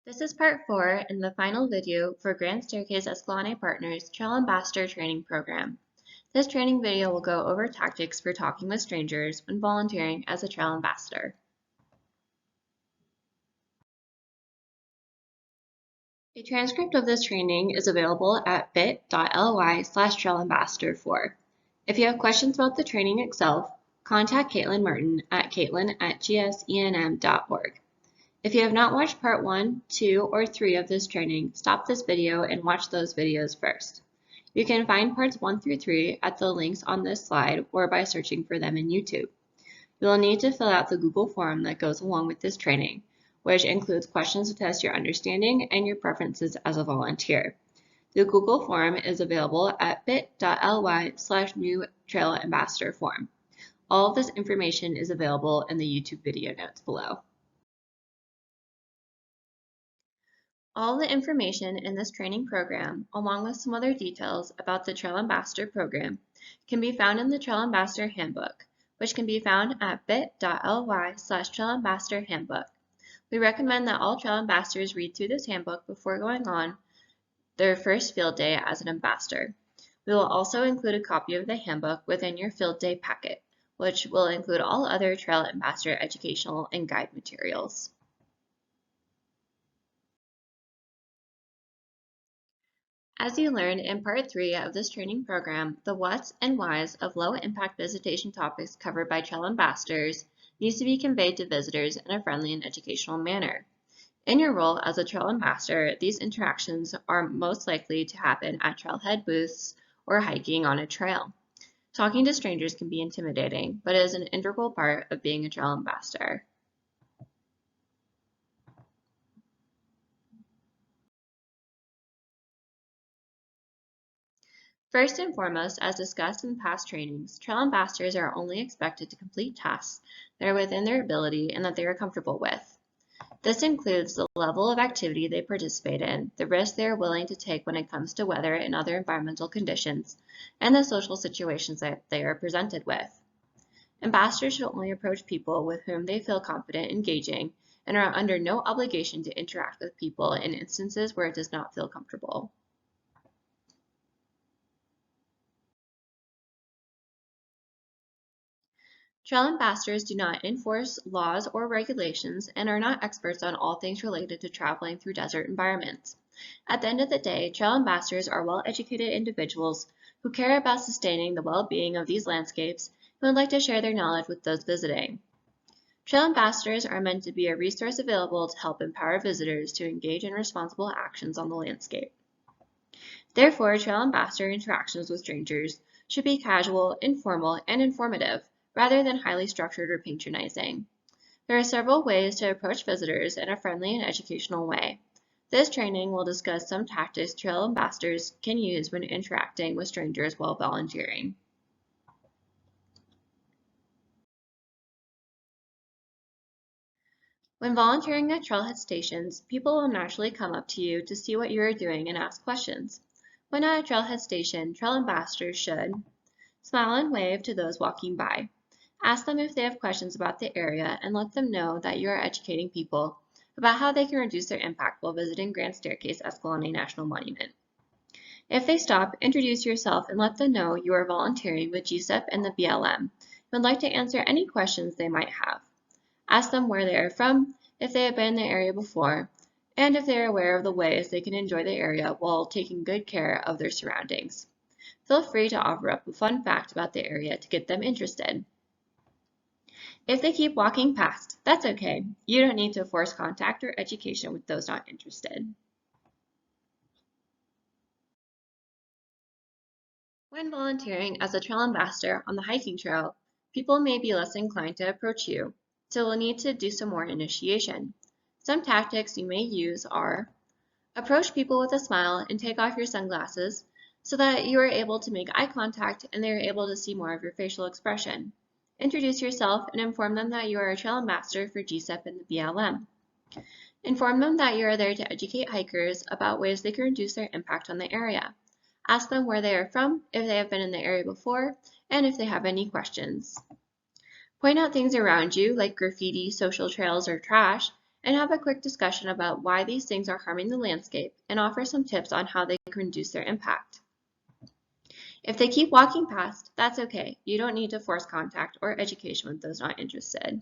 This is part 4 in the final video for Grand Staircase Escalante Partners Trail Ambassador Training Program. This training video will go over tactics for talking with strangers when volunteering as a Trail Ambassador. A transcript of this training is available at bit.ly/trailambassador4. If you have questions about the training itself, contact Caitlin Martin at caitlin@gsenm.org. If you have not watched part 1, 2, or 3 of this training, stop this video and watch those videos first. You can find parts 1 through 3 at the links on this slide or by searching for them in YouTube. You will need to fill out the Google form that goes along with this training, which includes questions to test your understanding and your preferences as a volunteer. The Google form is available at bit.ly/new-trail-ambassador-form. All of this information is available in the YouTube video notes below. All the information in this training program, along with some other details about the Trail Ambassador program, can be found in the Trail Ambassador Handbook, which can be found at bit.ly/trailambassador-handbook. We recommend that all Trail Ambassadors read through this handbook before going on their first field day as an ambassador. We will also include a copy of the handbook within your field day packet, which will include all other Trail Ambassador educational and guide materials. As you learned in part 3 of this training program, the whats and whys of low-impact visitation topics covered by Trail Ambassadors needs to be conveyed to visitors in a friendly and educational manner. In your role as a Trail Ambassador, these interactions are most likely to happen at Trailhead booths or hiking on a trail. Talking to strangers can be intimidating, but it is an integral part of being a Trail Ambassador. First and foremost, as discussed in past trainings, Trail Ambassadors are only expected to complete tasks that are within their ability and that they are comfortable with. This includes the level of activity they participate in, the risks they are willing to take when it comes to weather and other environmental conditions, and the social situations that they are presented with. Ambassadors should only approach people with whom they feel confident engaging and are under no obligation to interact with people in instances where it does not feel comfortable. Trail Ambassadors do not enforce laws or regulations and are not experts on all things related to traveling through desert environments. At the end of the day, Trail Ambassadors are well-educated individuals who care about sustaining the well-being of these landscapes and would like to share their knowledge with those visiting. Trail Ambassadors are meant to be a resource available to help empower visitors to engage in responsible actions on the landscape. Therefore, Trail Ambassador interactions with strangers should be casual, informal, and informative, rather than highly structured or patronizing. There are several ways to approach visitors in a friendly and educational way. This training will discuss some tactics Trail Ambassadors can use when interacting with strangers while volunteering. When volunteering at trailhead stations, people will naturally come up to you to see what you are doing and ask questions. When at a trailhead station, Trail Ambassadors should smile and wave to those walking by. Ask them if they have questions about the area and let them know that you are educating people about how they can reduce their impact while visiting Grand Staircase Escalante National Monument. If they stop, introduce yourself and let them know you are volunteering with GSEP and the BLM and would like to answer any questions they might have. Ask them where they are from, if they have been in the area before, and if they are aware of the ways they can enjoy the area while taking good care of their surroundings. Feel free to offer up a fun fact about the area to get them interested. If they keep walking past, that's okay. You don't need to force contact or education with those not interested. When volunteering as a Trail Ambassador on the hiking trail, people may be less inclined to approach you, so you'll need to do some more initiation. Some tactics you may use are: approach people with a smile and take off your sunglasses so that you are able to make eye contact and they are able to see more of your facial expression. Introduce yourself and inform them that you are a Trail Ambassador for GSEP and the BLM. Inform them that you are there to educate hikers about ways they can reduce their impact on the area. Ask them where they are from, if they have been in the area before, and if they have any questions. Point out things around you like graffiti, social trails, or trash, and have a quick discussion about why these things are harming the landscape and offer some tips on how they can reduce their impact. If they keep walking past, that's okay. You don't need to force contact or education with those not interested.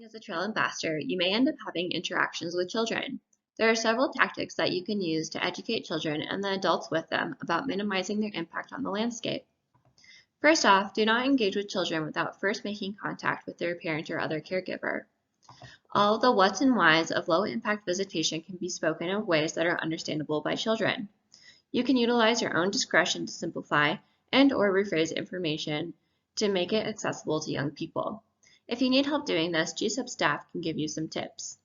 As a trail ambassador, you may end up having interactions with children. There are several tactics that you can use to educate children and the adults with them about minimizing their impact on the landscape. First off, do not engage with children without first making contact with their parent or other caregiver. All the whats and whys of low-impact visitation can be spoken in ways that are understandable by children. You can utilize your own discretion to simplify and/or rephrase information to make it accessible to young people. If you need help doing this, GSUP staff can give you some tips.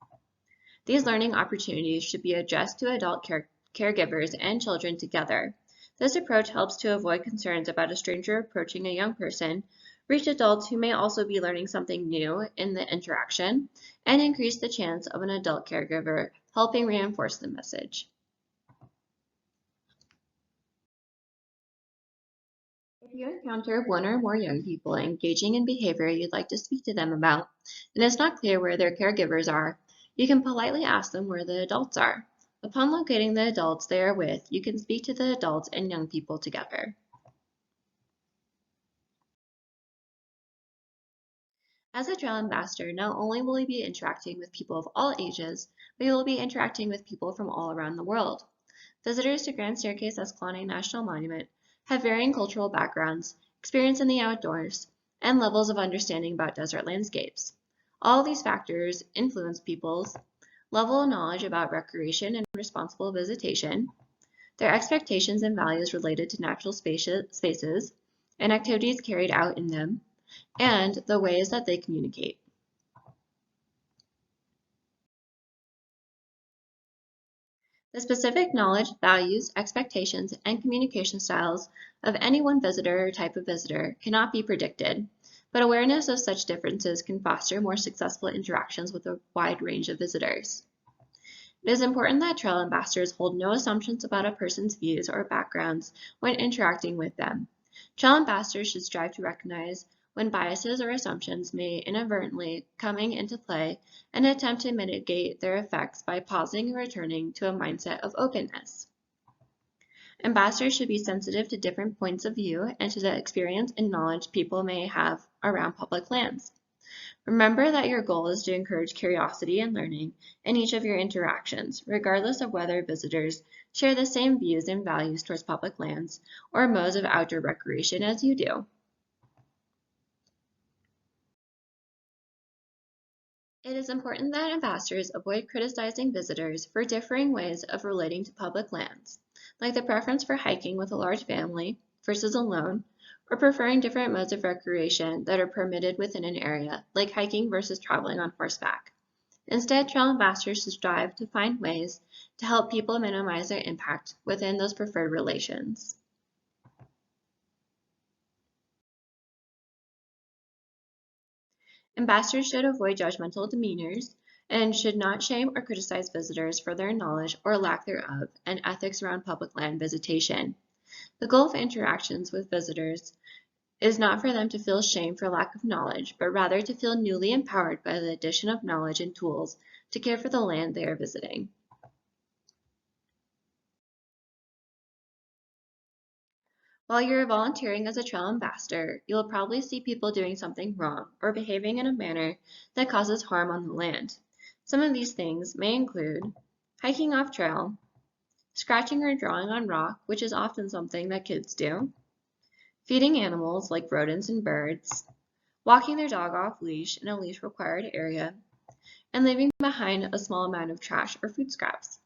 These learning opportunities should be addressed to adult caregivers and children together. This approach helps to avoid concerns about a stranger approaching a young person, reach adults who may also be learning something new in the interaction, and increase the chance of an adult caregiver helping reinforce the message. If you encounter one or more young people engaging in behavior you'd like to speak to them about, and it's not clear where their caregivers are, you can politely ask them where the adults are. Upon locating the adults they are with, you can speak to the adults and young people together. As a trail ambassador, not only will you be interacting with people of all ages, but you will be interacting with people from all around the world. Visitors to Grand Staircase Escalante National Monument have varying cultural backgrounds, experience in the outdoors, and levels of understanding about desert landscapes. All these factors influence people's level of knowledge about recreation and responsible visitation, their expectations and values related to natural spaces and activities carried out in them, and the ways that they communicate. The specific knowledge, values, expectations, and communication styles of any one visitor or type of visitor cannot be predicted, but awareness of such differences can foster more successful interactions with a wide range of visitors. It is important that trail ambassadors hold no assumptions about a person's views or backgrounds when interacting with them. Trail ambassadors should strive to recognize when biases or assumptions may inadvertently coming into play and attempt to mitigate their effects by pausing and returning to a mindset of openness. Ambassadors should be sensitive to different points of view and to the experience and knowledge people may have around public lands. Remember that your goal is to encourage curiosity and learning in each of your interactions, regardless of whether visitors share the same views and values towards public lands or modes of outdoor recreation as you do. It is important that ambassadors avoid criticizing visitors for differing ways of relating to public lands, like the preference for hiking with a large family versus alone, or preferring different modes of recreation that are permitted within an area, like hiking versus traveling on horseback. Instead, trail ambassadors should strive to find ways to help people minimize their impact within those preferred relations. Ambassadors should avoid judgmental demeanors and should not shame or criticize visitors for their knowledge or lack thereof and ethics around public land visitation. The goal of interactions with visitors is not for them to feel shame for lack of knowledge, but rather to feel newly empowered by the addition of knowledge and tools to care for the land they are visiting. While you're volunteering as a trail ambassador, you'll probably see people doing something wrong or behaving in a manner that causes harm on the land. Some of these things may include hiking off trail, scratching or drawing on rock, which is often something that kids do, feeding animals like rodents and birds, walking their dog off leash in a leash required area, and leaving behind a small amount of trash or food scraps.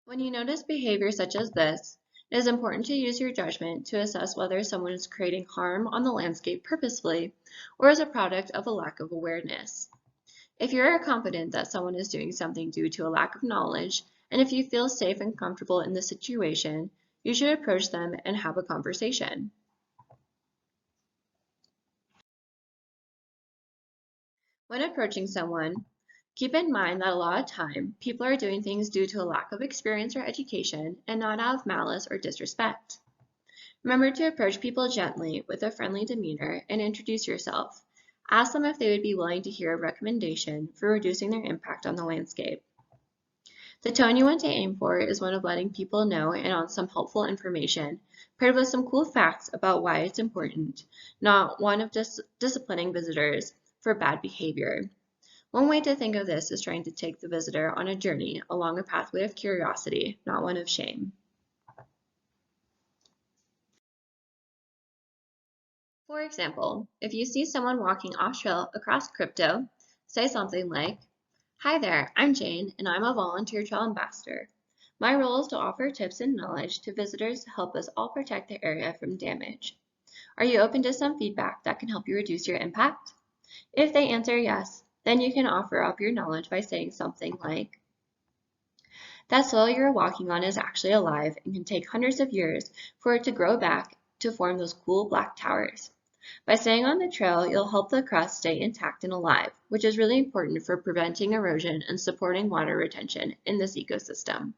When you notice behavior such as this, it is important to use your judgment to assess whether someone is creating harm on the landscape purposefully or as a product of a lack of awareness. If you are confident that someone is doing something due to a lack of knowledge, and if you feel safe and comfortable in the situation, you should approach them and have a conversation. When approaching someone, keep in mind that a lot of time, people are doing things due to a lack of experience or education and not out of malice or disrespect. Remember to approach people gently with a friendly demeanor and introduce yourself. Ask them if they would be willing to hear a recommendation for reducing their impact on the landscape. The tone you want to aim for is one of letting people know and on some helpful information, paired with some cool facts about why it's important, not one of disciplining visitors for bad behavior. One way to think of this is trying to take the visitor on a journey along a pathway of curiosity, not one of shame. For example, if you see someone walking off trail across crypto, say something like, "Hi there, I'm Jane, and I'm a volunteer trail ambassador. My role is to offer tips and knowledge to visitors to help us all protect the area from damage. Are you open to some feedback that can help you reduce your impact?" If they answer yes, then you can offer up your knowledge by saying something like, "That soil you're walking on is actually alive and can take hundreds of years for it to grow back to form those cool black towers. By staying on the trail, you'll help the crust stay intact and alive, which is really important for preventing erosion and supporting water retention in this ecosystem."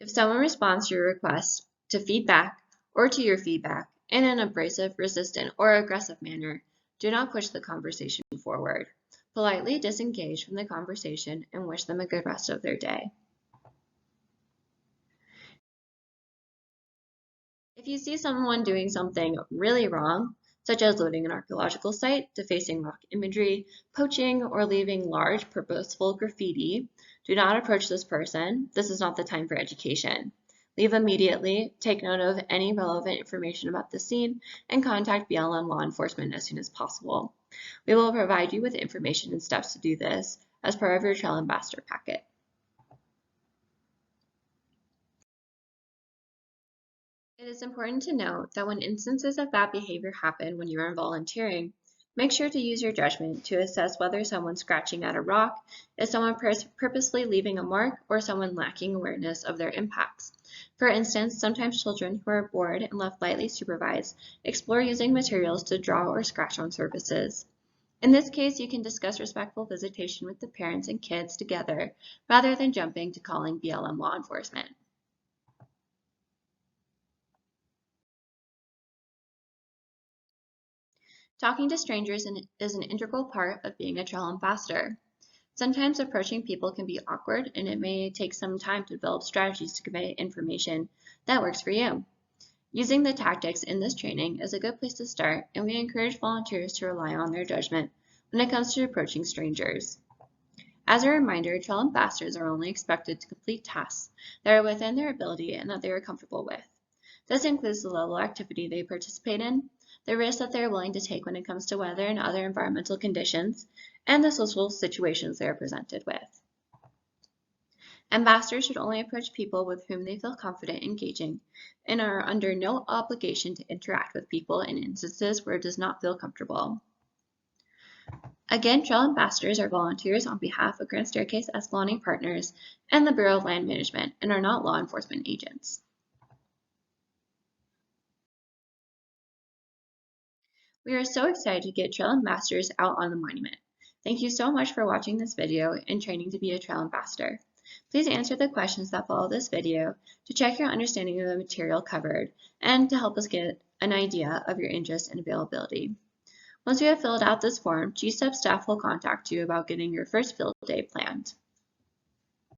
If someone responds to your request to feedback or to your feedback in an abrasive, resistant, or aggressive manner, do not push the conversation forward. Politely disengage from the conversation and wish them a good rest of their day. If you see someone doing something really wrong, such as loading an archaeological site, defacing rock imagery, poaching, or leaving large purposeful graffiti, do not approach this person. This is not the time for education. Leave immediately, take note of any relevant information about the scene, and contact BLM law enforcement as soon as possible. We will provide you with information and steps to do this as part of your Trail Ambassador packet. It is important to note that when instances of bad behavior happen when you are volunteering, make sure to use your judgment to assess whether someone scratching at a rock is someone purposely leaving a mark or someone lacking awareness of their impacts. For instance, sometimes children who are bored and left lightly supervised explore using materials to draw or scratch on surfaces. In this case, you can discuss respectful visitation with the parents and kids together rather than jumping to calling BLM law enforcement. Talking to strangers is an integral part of being a trail ambassador. Sometimes approaching people can be awkward, and it may take some time to develop strategies to convey information that works for you. Using the tactics in this training is a good place to start, and we encourage volunteers to rely on their judgment when it comes to approaching strangers. As a reminder, trail ambassadors are only expected to complete tasks that are within their ability and that they are comfortable with. This includes the level of activity they participate in, the risks that they are willing to take when it comes to weather and other environmental conditions, and the social situations they are presented with. Ambassadors should only approach people with whom they feel confident engaging and are under no obligation to interact with people in instances where it does not feel comfortable. Again, trail ambassadors are volunteers on behalf of Grand Staircase Escalante Partners and the Bureau of Land Management and are not law enforcement agents. We are so excited to get trail ambassadors out on the monument. Thank you so much for watching this video and training to be a trail ambassador. Please answer the questions that follow this video to check your understanding of the material covered and to help us get an idea of your interest and availability. Once you have filled out this form, GSTEP staff will contact you about getting your first field day planned.